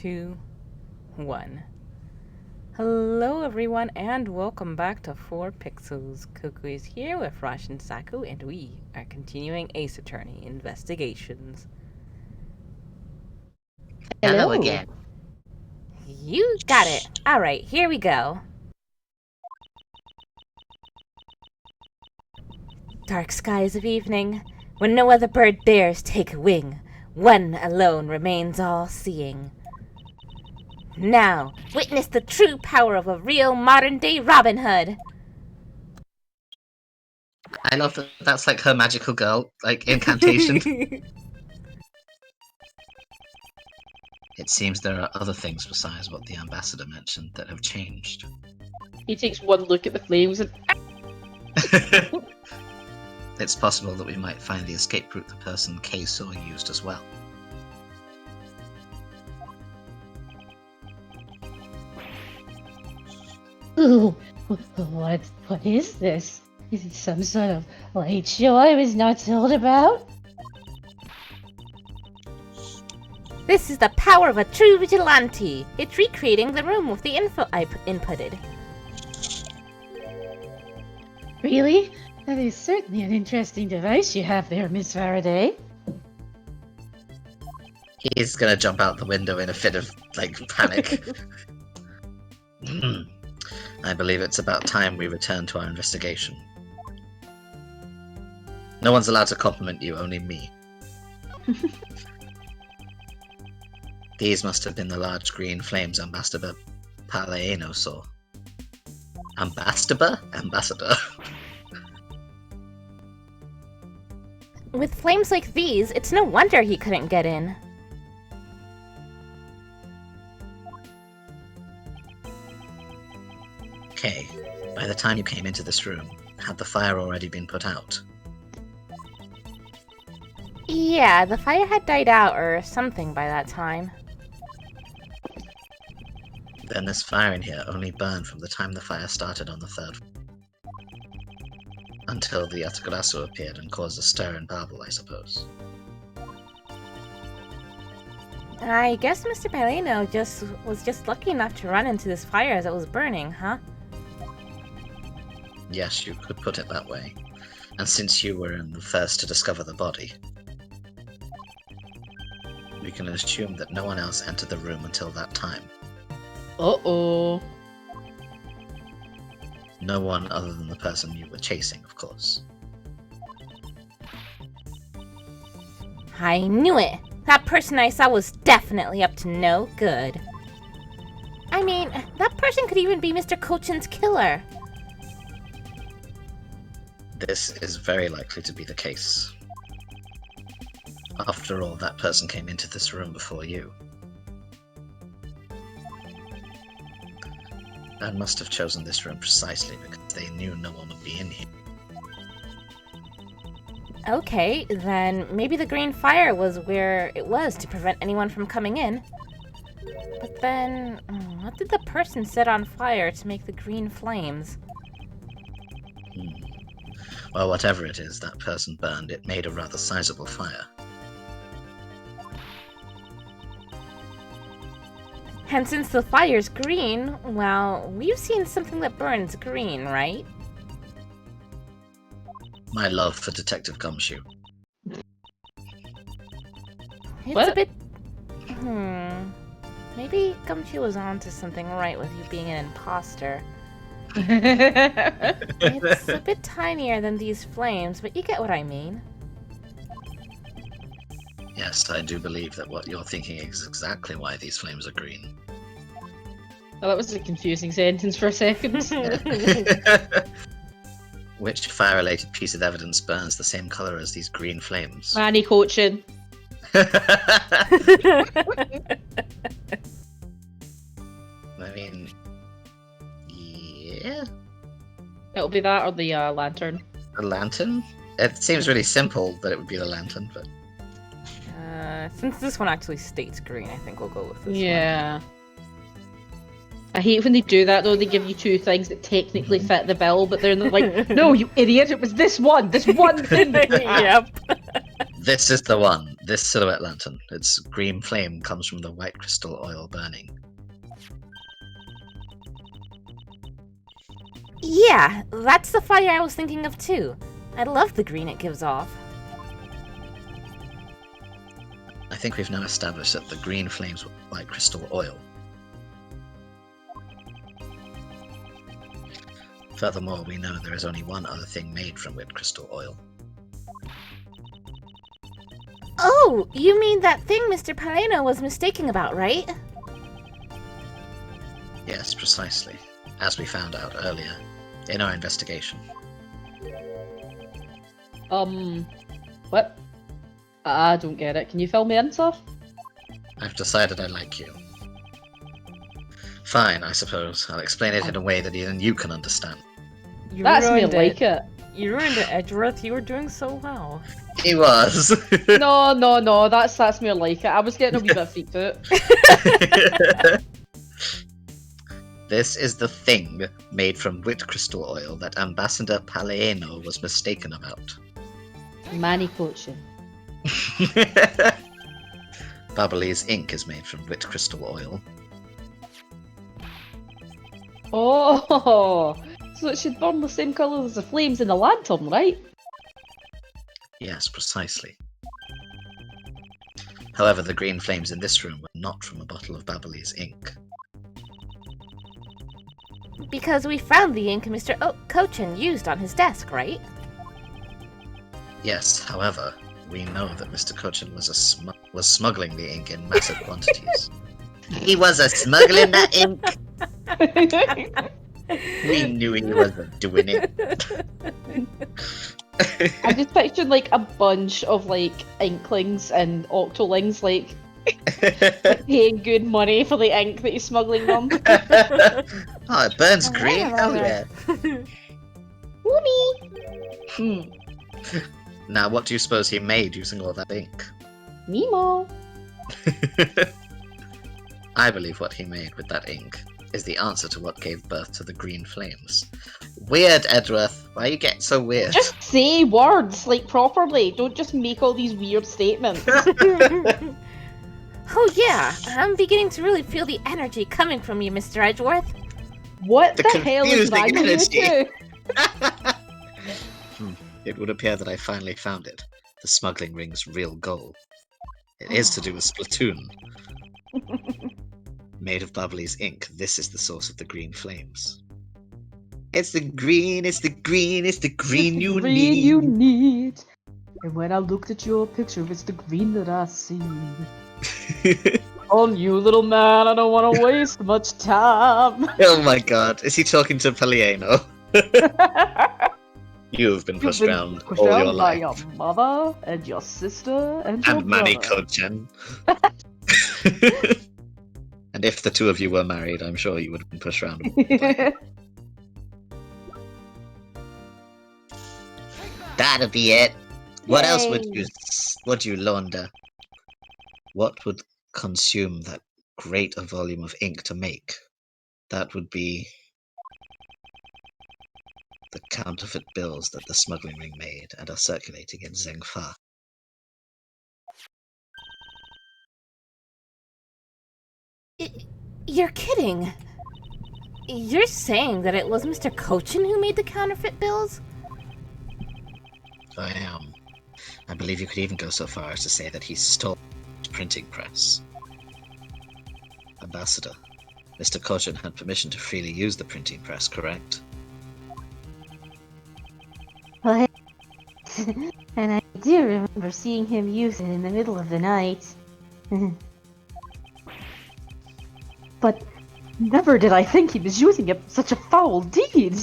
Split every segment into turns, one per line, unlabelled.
2, 1. Hello everyone and welcome back to 4 Pixels. Cuckoo is here with Rosh and Saku and we are continuing Ace Attorney investigations.
Hello again.
You got it. Alright, here we go. Dark skies of evening, when no other bird dares take wing, one alone remains all-seeing. Now, witness the true power of a real modern-day Robin Hood.
I love that that's like her magical girl, like, incantation. It seems there are other things besides what the ambassador mentioned that have changed.
He takes one look at the flames and
It's possible that we might find the escape route the person Kay saw used as well.
Ooh, what is this? Is it some sort of light show I was not told about?
This is the power of a true vigilante. It's recreating the room with the info I inputted.
Really? That is certainly an interesting device you have there, Miss Faraday.
He's gonna jump out the window in a fit of, like, panic. I believe it's about time we return to our investigation. No one's allowed to compliment you, only me. These must have been the large green flames Ambassador Palaeno saw. Ambassador?
With flames like these, it's no wonder he couldn't get in.
Okay, by the time you came into this room, had the fire already been put out?
Yeah, the fire had died out or something by that time.
Then this fire in here only burned from the time the fire started on the third floor. Until the Atagarasu appeared and caused a stir in Babel, I suppose.
I guess Mr. Palaeno was just lucky enough to run into this fire as it was burning, huh?
Yes, you could put it that way. And since you were in the first to discover the body, we can assume that no one else entered the room until that time.
uh-oh.
No one other than the person you were chasing, of course.
I knew it! That person I saw was definitely up to no good. I mean, that person could even be Mr. Cochin's killer.
This is very likely to be the case. After all, that person came into this room before you. And must have chosen this room precisely because they knew no one would be in here.
Okay, then maybe the green fire was where it was to prevent anyone from coming in. But then, what did the person set on fire to make the green flames?
Well, whatever it is that person burned, it made a rather sizable fire.
And since the fire's green, well, we've seen something that burns green, right?
My love for Detective Gumshoe.
It's
What?
a bit... Maybe Gumshoe was onto something right with you being an imposter. It's a bit tinier than these flames, but you get what I mean.
Yes, I do believe that what you're thinking is exactly why these flames are green.
Well, that was a confusing sentence for a second.
Which fire-related piece of evidence burns the same colour as these green flames?
Manny coaching.
I mean, yeah,
It'll be that or the lantern.
the lantern? It seems really simple that it would be the lantern, but
Since this one actually states green, I think we'll go with this
Yeah. I hate when they do that though, they give you two things that technically fit the bill, but they're like, no, you idiot, it was this one thing!
one. Yep.
This is the one. This silhouette lantern. Its green flame comes from the white crystal oil burning.
Yeah, that's the fire I was thinking of too. I love the green it gives off.
I think we've now established that the green flames were white crystal oil. Furthermore, we know there is only one other thing made from white crystal oil.
Oh, you mean that thing Mr. Palaeno was mistaken about, right?
Yes, precisely. As we found out earlier in our investigation.
What? I don't get it. Can you fill me in, sir?
I've decided I like you. Fine, I suppose. I'll explain it in a way that even you can understand.
You
That's me
ruined
like it.
You ruined it, Edgeworth. You were doing so well.
He was!
No, that's me like it. I was getting a wee bit of feet to it.
This is the thing made from wit crystal oil that Ambassador Palaeno was mistaken about.
Manny coaching.
Bubbly's ink is made from wit crystal oil.
Oh, so it should burn the same colour as the flames in the lantern, right?
Yes, precisely. However, the green flames in this room were not from a bottle of Bubbly's ink.
Because we found the ink Mr. Cochin used on his desk, right?
Yes, however, we know that Mr. Cochin was smuggling the ink in massive quantities. He was smuggling that ink! We knew he wasn't doing it.
I just pictured like a bunch of like inklings and octolings like paying good money for the ink that he's smuggling them.
Oh, it burns green? Oh yeah.
Whoomie!
Now, what do you suppose he made using all that ink?
Nemo!
I believe what he made with that ink is the answer to what gave birth to the green flames. Weird, Edgeworth. Why are you getting so weird?
Just say words, like, properly. Don't just make all these weird statements.
Oh yeah, I'm beginning to really feel the energy coming from you, Mr. Edgeworth.
What
The
the hell is
confusing
wrong with you
energy.
two?
It would appear that I finally found it. The smuggling ring's real goal. It is to do with Splatoon. Made of Bubbly's ink, this is the source of the green flames. It's the green you
Green
need.
you need. And when I looked at your picture, it's the green that I see. On you, little man, I don't want to waste much time.
Oh my god, is he talking to Palaeno? You've been pushed around all your
by
life.
your mother and your sister and your
And Manny
brother.
Kochen. And if the two of you were married, I'm sure you would have been pushed around. That'd be it. What else would you launder? What would consume that great a volume of ink to make? That would be the counterfeit bills that the smuggling ring made and are circulating in Zhengfa.
You're kidding. You're saying that it was Mr. Cochin who made the counterfeit bills?
I am. I believe you could even go so far as to say that he stole the printing press. Ambassador, Mr. Cochin had permission to freely use the printing press, correct?
What? And I do remember seeing him use it in the middle of the night. But never did I think he was using it for such a foul deed.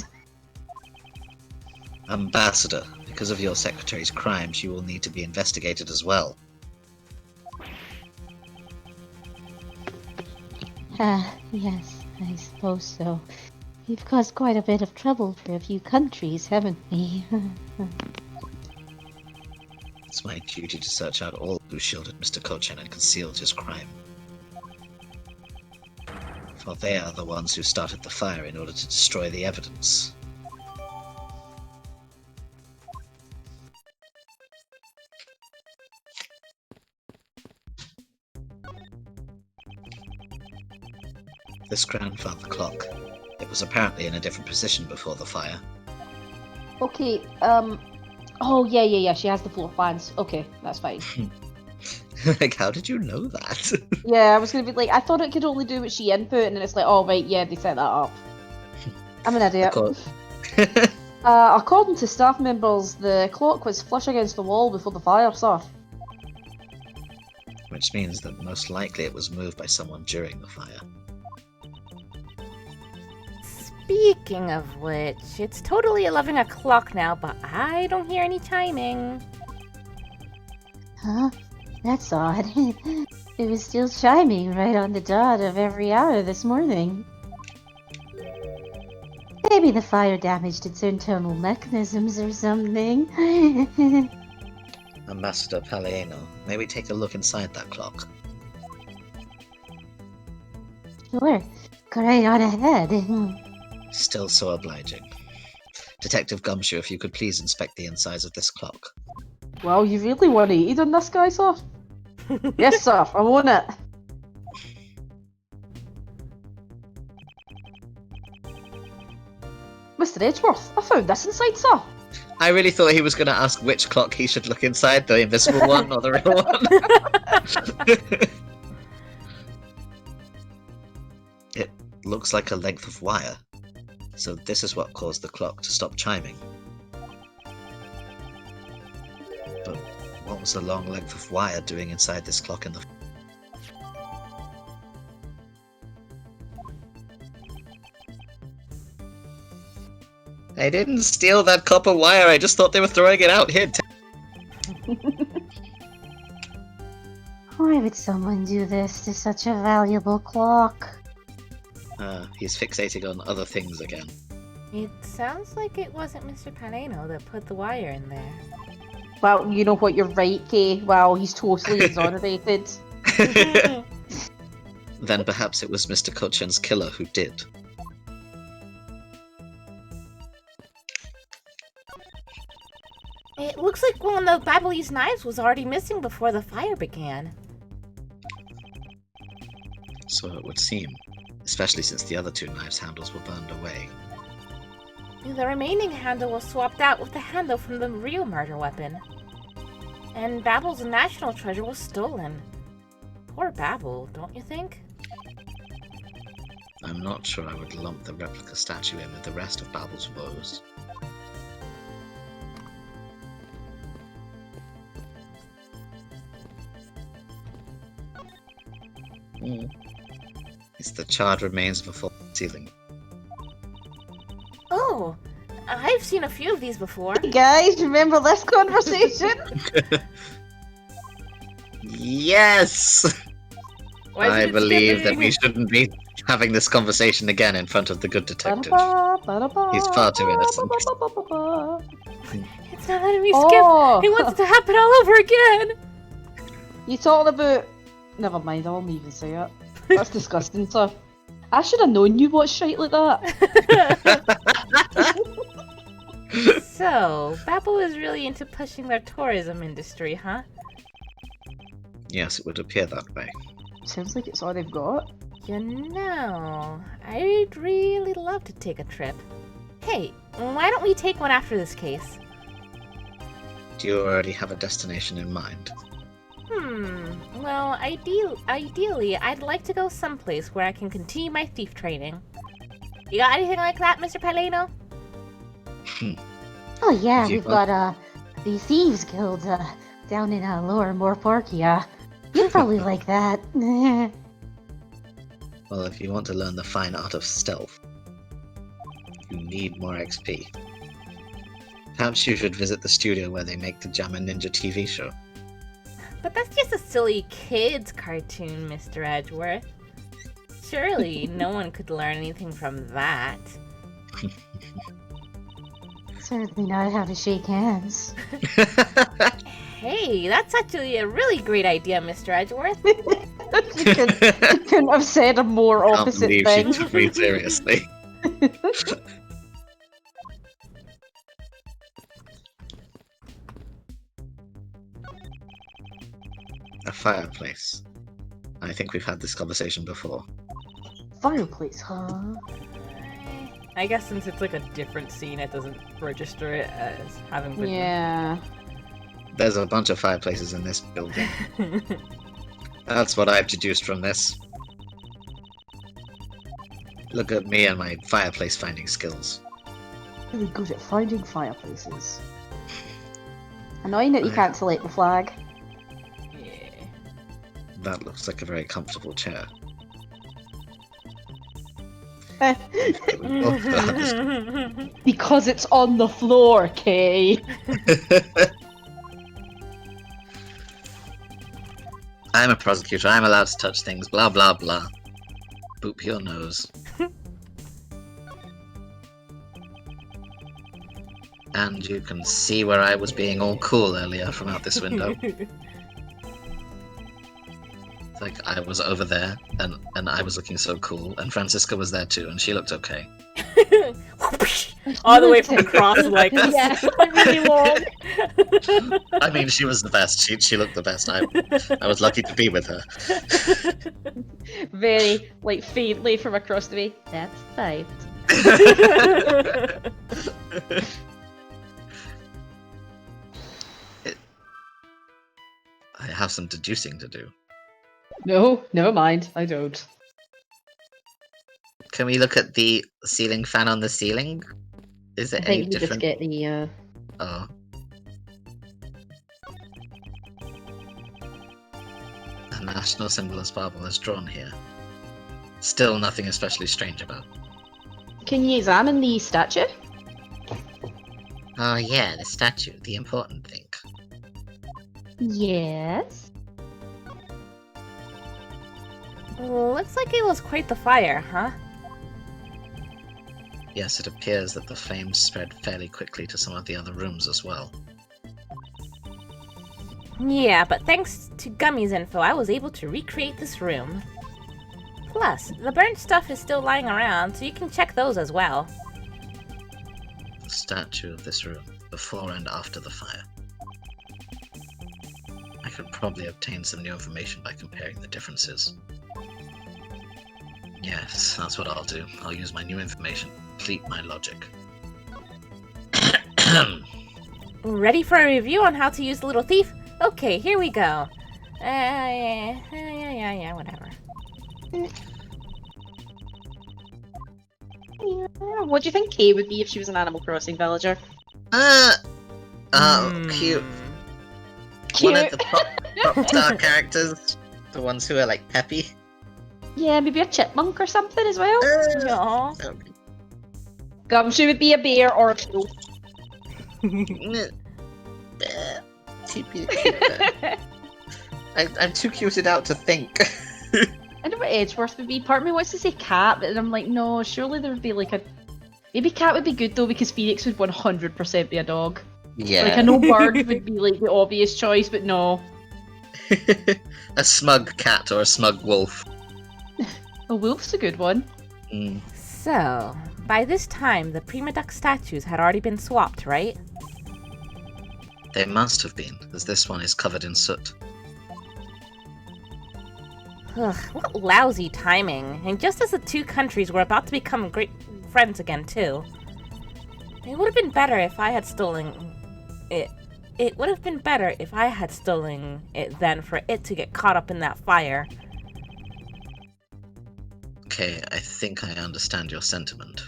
Ambassador, because of your secretary's crimes, you will need to be investigated as well.
Yes, I suppose so. We've caused quite a bit of trouble for a few countries, haven't we?
It's my duty to search out all who shielded Mr. Cochin and concealed his crime. For they are the ones who started the fire in order to destroy the evidence. this grandfather clock. It was apparently in a different position before the fire.
Okay, oh, yeah, she has the floor plans. Okay, that's fine.
Like, how did you know that?
Yeah, I was gonna be like, I thought it could only do what she input, and then it's like, oh, right, yeah, they set that up. I'm an idiot. According to staff members, the clock was flush against the wall before the fire, sir.
Which means that most likely it was moved by someone during the fire.
Speaking of which, it's totally 11 o'clock now, but I don't hear any chiming.
Huh? That's odd. It was still chiming right on the dot of every hour this morning. Maybe the fire damaged its internal mechanisms or something.
Ambassador Palaeno, may we take a look inside that clock?
Sure. Go right on ahead.
Still so obliging. Detective Gumshoe, if you could please inspect the insides of this clock.
Well, you really 180'd on this guy, sir? Yes, sir, I'm on it. Mr. Edgeworth, I found this inside, sir.
I really thought he was going to ask which clock he should look inside, the invisible one or the real one. It looks like a length of wire. So this is what caused the clock to stop chiming. But what was the long length of wire doing inside this clock in the... I didn't steal that copper wire, I just thought they were throwing it out. Here,
Why would someone do this to such a valuable clock?
he's fixating on other things again.
It sounds like it wasn't Mr. Palaeno that put the wire in there.
Well, you know what, you're right, Kay. Well, he's totally exonerated.
Then perhaps it was Mr. Cochin's killer who did.
It looks like one of the Babbly's knives was already missing before the fire began.
So it would seem, especially since the other two knives' handles were burned away.
The remaining handle was swapped out with the handle from the real murder weapon. And Babble's national treasure was stolen. Poor Babble, don't you think?
I'm not sure I would lump the replica statue in with the rest of Babble's woes. It's the charred remains of a fallen ceiling.
Oh, I've seen a few of these before.
Hey guys, remember this conversation?
Yes!
Why is
I
it
believe that
skipping?
we shouldn't be having this conversation again in front of the good detective. He's far too innocent.
It's not letting me
Oh.
skip. It wants it to happen all over again.
You talking about... Never mind, I won't even say it. That's disgusting, sir. I should have known you watched shite like that.
So, Babble is really into pushing their tourism industry, huh?
Yes, it would appear that way.
Sounds like it's all they've got.
You know, I'd really love to take a trip. Hey, why don't we take one after this case?
Do you already have a destination in mind?
Well, ideally, I'd like to go someplace where I can continue my thief training. You got anything like that, Mr. Palaeno?
Oh yeah,
If you
we've
want-
got the Thieves Guild down in Lower Morporkia. You'd probably like that.
Well, if you want to learn the fine art of stealth, you need more XP. Perhaps you should visit the studio where they make the Jammin' Ninja TV show.
But that's just a silly kid's cartoon, Mr. Edgeworth. Surely no one could learn anything from that.
Certainly not how to shake hands.
Hey, that's actually a really great idea, Mr. Edgeworth.
you couldn't have said a more
Can't
opposite
believe
thing.
she took me seriously. A fireplace. I think we've had this conversation before.
Fireplace, huh?
I guess since it's like a different scene, it doesn't register it as having been.
Yeah.
There's a bunch of fireplaces in this building. That's what I've deduced from this. Look at me and my fireplace finding skills.
Really good at finding fireplaces. Annoying that you can't select the flag.
Yeah.
That looks like a very comfortable chair.
Because it's on the floor, Kay.
I'm a prosecutor, I'm allowed to touch things, blah blah blah. Boop your nose. And you can see where I was being all cool earlier from out this window. It's like I was over there, and I was looking so cool, and Francisca was there too, and she looked okay.
All the way from across, like this.
Yeah, really long.
I mean, she was the best. She looked the best. I was lucky to be with her.
Very, like, faintly from across the way. That's fine.
I have some deducing to do.
No, never mind. I don't.
Can we look at the ceiling fan on the ceiling? Is
I
it any
think we just
different?
get the,
Oh. A national symbol of Sparble is drawn here. Still nothing especially strange about.
Can you examine the statue?
Oh yeah, the statue, the important thing.
Yes.
Looks like it was quite the fire, huh?
Yes, it appears that the flames spread fairly quickly to some of the other rooms as well.
Yeah, but thanks to Gummy's info, I was able to recreate this room. Plus, the burnt stuff is still lying around, so you can check those as well.
The statue of this room, before and after the fire. I could probably obtain some new information by comparing the differences. Yes, that's what I'll do. I'll use my new information, complete my logic.
Ready for a review on how to use the little thief? Okay, here we go. Yeah, whatever.
What do you think Kay would be if she was an Animal Crossing villager?
Cute.
Cute.
One of the pop star characters, the ones who are like peppy.
Yeah, maybe a chipmunk or something as well.
Aw.
Gumshoe would be a bear or a wolf.
I'm too cuted out to think.
I know what Edgeworth would be. Part of me wants to say cat, but I'm like, no, surely there would be like a... Maybe cat would be good though, because Phoenix would 100% be a dog.
Yeah.
Like, I know bird would be like the obvious choice, but no.
A smug cat or a smug wolf.
A wolf's a good one.
Mm.
So, by this time, the Prima Duck statues had already been swapped, right?
They must have been, as this one is covered in soot.
Ugh, what lousy timing. And just as the two countries were about to become great friends again, too. It would have been better if I had stolen it. It would have been better if I had stolen it than for it to get caught up in that fire.
Okay, I think I understand your sentiment.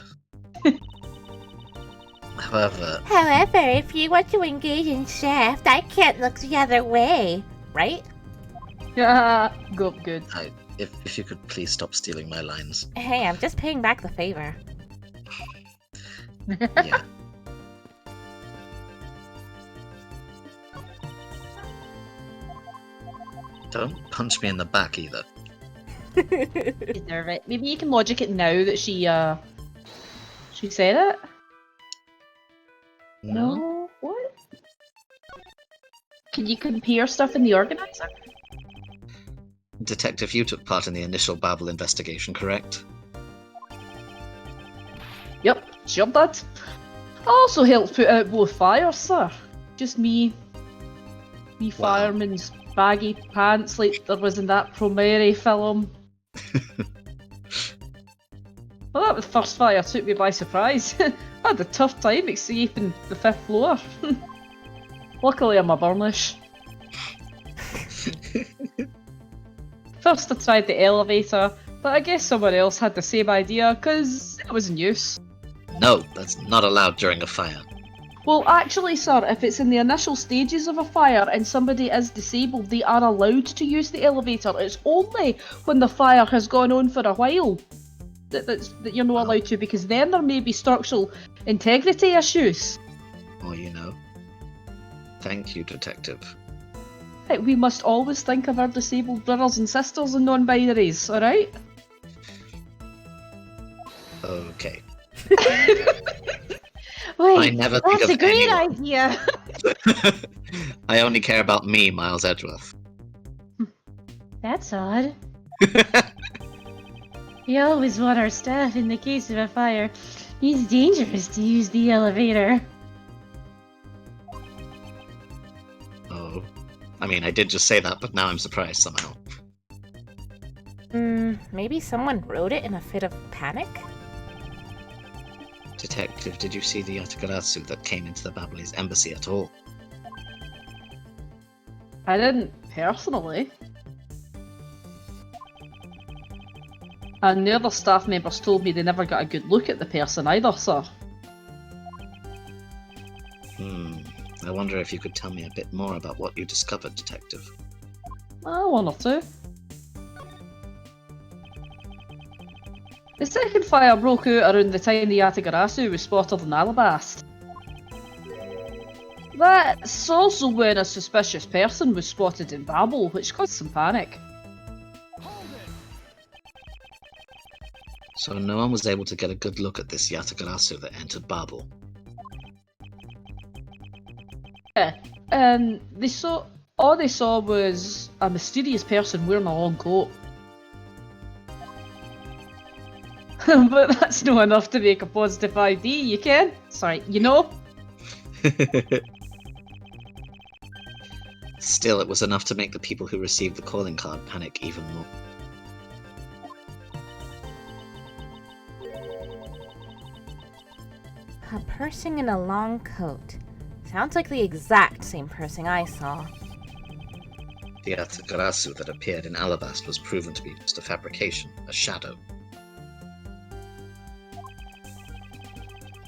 However,
if you want to engage in theft, I can't look the other way, right?
Yeah, good.
if you could please stop stealing my lines.
Hey, I'm just paying back the favor.
Yeah. Don't punch me in the back either.
Deserve it. Maybe you can logic it now that she said it? No? What? Can you compare stuff in the organizer?
Detective, you took part in the initial Babel investigation, correct?
Yep, sure did. I also helped put out both fires, sir. Just me
Wow.
fireman's baggy pants like there was in that Promare film. Well, that was the first fire took me by surprise. I had a tough time escaping the 5th floor. Luckily, I'm a burnish. First, I tried the elevator, but I guess someone else had the same idea, because it was in use.
No, that's not allowed during a fire.
Well, actually, sir, if it's in the initial stages of a fire and somebody is disabled, they are allowed to use the elevator. It's only when the fire has gone on for a while that you're not allowed to, because then there may be structural integrity issues.
Or, you know. Thank you, Detective.
Right, we must always think of our disabled brothers and sisters and non-binaries, alright?
Okay.
Wait,
I never think
that's
of
a great
anyone.
idea.
I only care about me, Miles Edgeworth.
That's odd. We always want our staff in the case of a fire. It's dangerous to use the elevator.
Oh. I mean, I did just say that, but now I'm surprised somehow.
Maybe someone wrote it in a fit of panic?
Detective, did you see the Yatagarasu that came into the Babalese embassy at all?
I didn't personally. And the other staff members told me they never got a good look at the person either, sir.
I wonder if you could tell me a bit more about what you discovered, Detective.
One or two. The second fire broke out around the time the Yatagarasu was spotted in Alabast. That's also when a suspicious person was spotted in Babel, which caused some panic.
So no one was able to get a good look at this Yatagarasu that entered Babel.
Yeah, all they saw was a mysterious person wearing a long coat. But that's not enough to make a positive ID, you can? Sorry, you know?
Still, it was enough to make the people who received the calling card panic even more.
A person in a long coat. Sounds like the exact same person I saw.
The Yatagarasu that appeared in Alabast was proven to be just a fabrication, a shadow.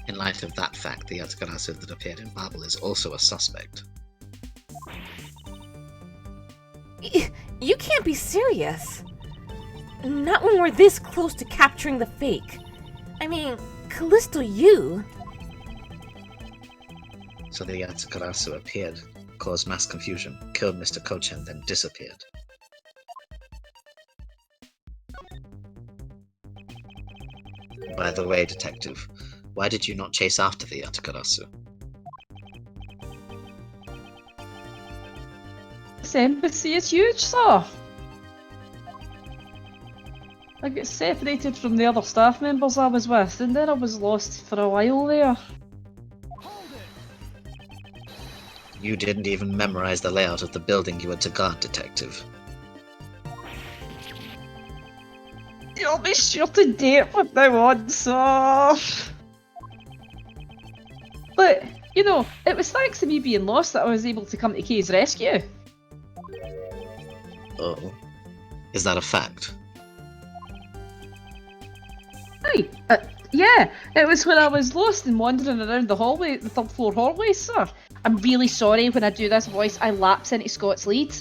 In light of that fact, the Yatagarasu that appeared in Babel is also a suspect.
You can't be serious. Not when we're this close to capturing the fake. I mean, Callisto, you.
So the Yatagarasu appeared, caused mass confusion, killed Mr. Kochen, then disappeared. By the way, Detective, why did you not chase after the Yatagarasu?
This embassy is huge, sir. I got separated from the other staff members I was with, and then I was lost for a while there.
You didn't even memorize the layout of the building you were to guard, Detective.
You'll be sure to date from now on, sir. But, you know, it was thanks to me being lost that I was able to come to Kay's rescue.
Oh. Is that a fact?
Hey, yeah, it was when I was lost and wandering around the hallway, the third floor hallway, sir. I'm really sorry when I do this voice, I lapse into Scott's lead.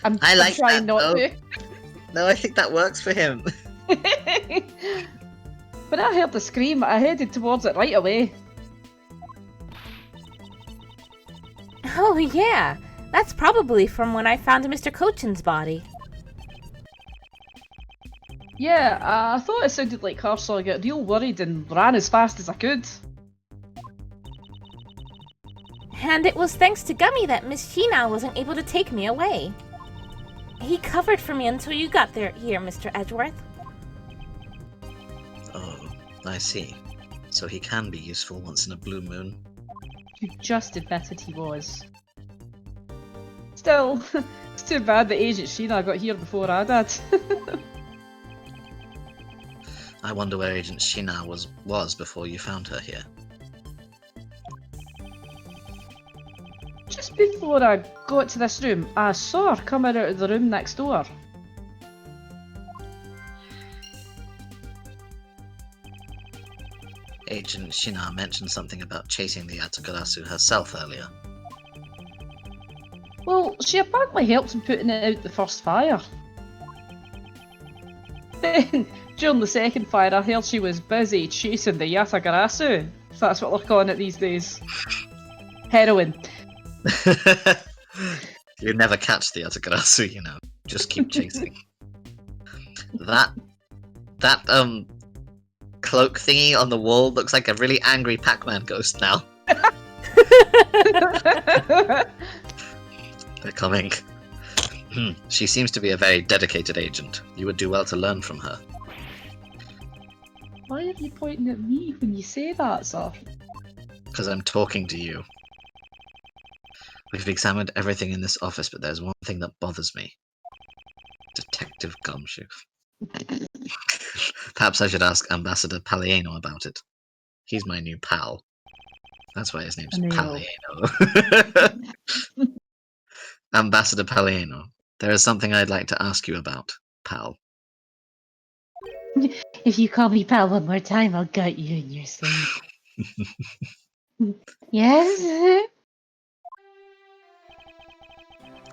I'm trying not to.
No, I think that works for him.
When I heard the scream, I headed towards it right away.
Oh yeah, that's probably from when I found Mr. Kochen's body.
Yeah, I thought it sounded like her, so I got real worried and ran as fast as I could.
And it was thanks to Gummy that Miss Sheena wasn't able to take me away. He covered for me until you got here, Mr. Edgeworth.
Oh, I see. So he can be useful once in a blue moon.
You just admitted he was. Still, it's too bad that Agent Sheena got here before I did.
I wonder where Agent Shina was before you found her here.
Just before I got to this room, I saw her coming out of the room next door.
Agent Shina mentioned something about chasing the Atagarasu herself earlier.
Well, she apparently helped in putting out the first fire. Then, during the second fire, I heard she was busy chasing the Yatagarasu, if that's what they're calling it these days. Heroin.
You never catch the Atagarasu, you know. Just keep chasing. That cloak thingy on the wall looks like a really angry Pac-Man ghost now. They're coming. She seems to be a very dedicated agent. You would do well to learn from her.
Why are you pointing at me when you say that, sir?
Because I'm talking to you. We've examined everything in this office, but there's one thing that bothers me. Detective Gumshoe. Perhaps I should ask Ambassador Palaeno about it. He's my new pal. That's why his name's Palaeno. Ambassador Palaeno, there is something I'd like to ask you about, pal.
If you call me pal one more time, I'll gut you in your sleep. Yes?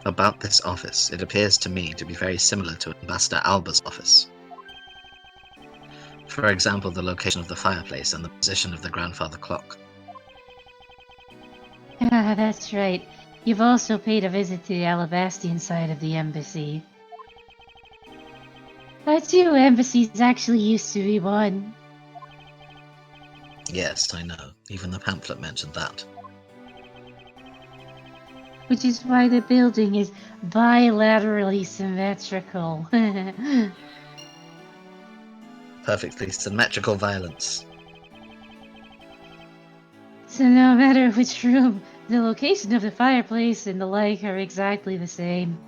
About this office, it appears to me to be very similar to Ambassador Alba's office. For example, the location of the fireplace and the position of the grandfather clock.
Ah, that's right. You've also paid a visit to the Alabastian side of the embassy. Two embassies actually used to be one.
Yes, I know. Even the pamphlet mentioned that.
Which is why the building is bilaterally symmetrical.
Perfectly symmetrical violence.
So no matter which room, the location of the fireplace and the like are exactly the same.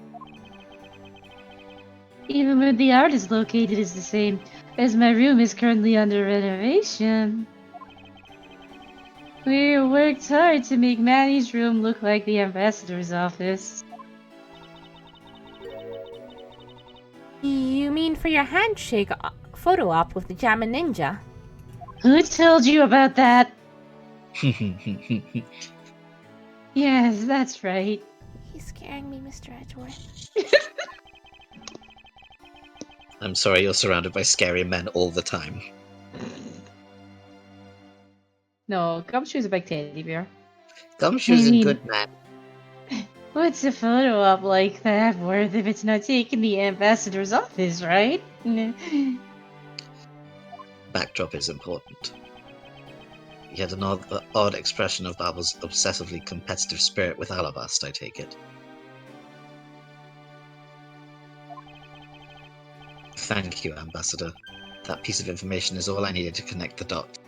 Even where the art is located is the same, as my room is currently under renovation. We worked hard to make Manny's room look like the ambassador's office.
You mean for your handshake photo op with the Jammin Ninja?
Who told you about that? Yes, that's right.
He's scaring me, Mr. Edgeworth.
I'm sorry you're surrounded by scary men all the time.
No, Gumshoe's a big teddy bear.
Gumshoe's
I mean-
a good man.
What's a photo op like that worth if it's not taking the ambassador's office, right?
Backdrop is important. Yet an odd expression of Babel's obsessively competitive spirit with Alabast, I take it. Thank you, Ambassador. That piece of information is all I needed to connect the dots.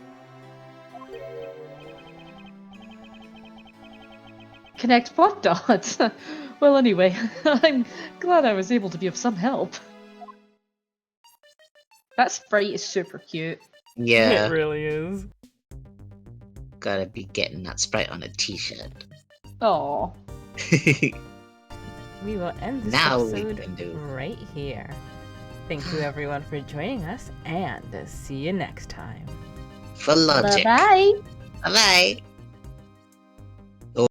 Connect what dots? Well, anyway, I'm glad I was able to be of some help. That sprite is super cute.
Yeah,
It really is.
gotta be getting that sprite on a t-shirt.
Aww.
We will end this
Now we
episode
can do.
right here. Thank you everyone for joining us, and see you next time.
For logic.
Bye-bye!
Bye-bye.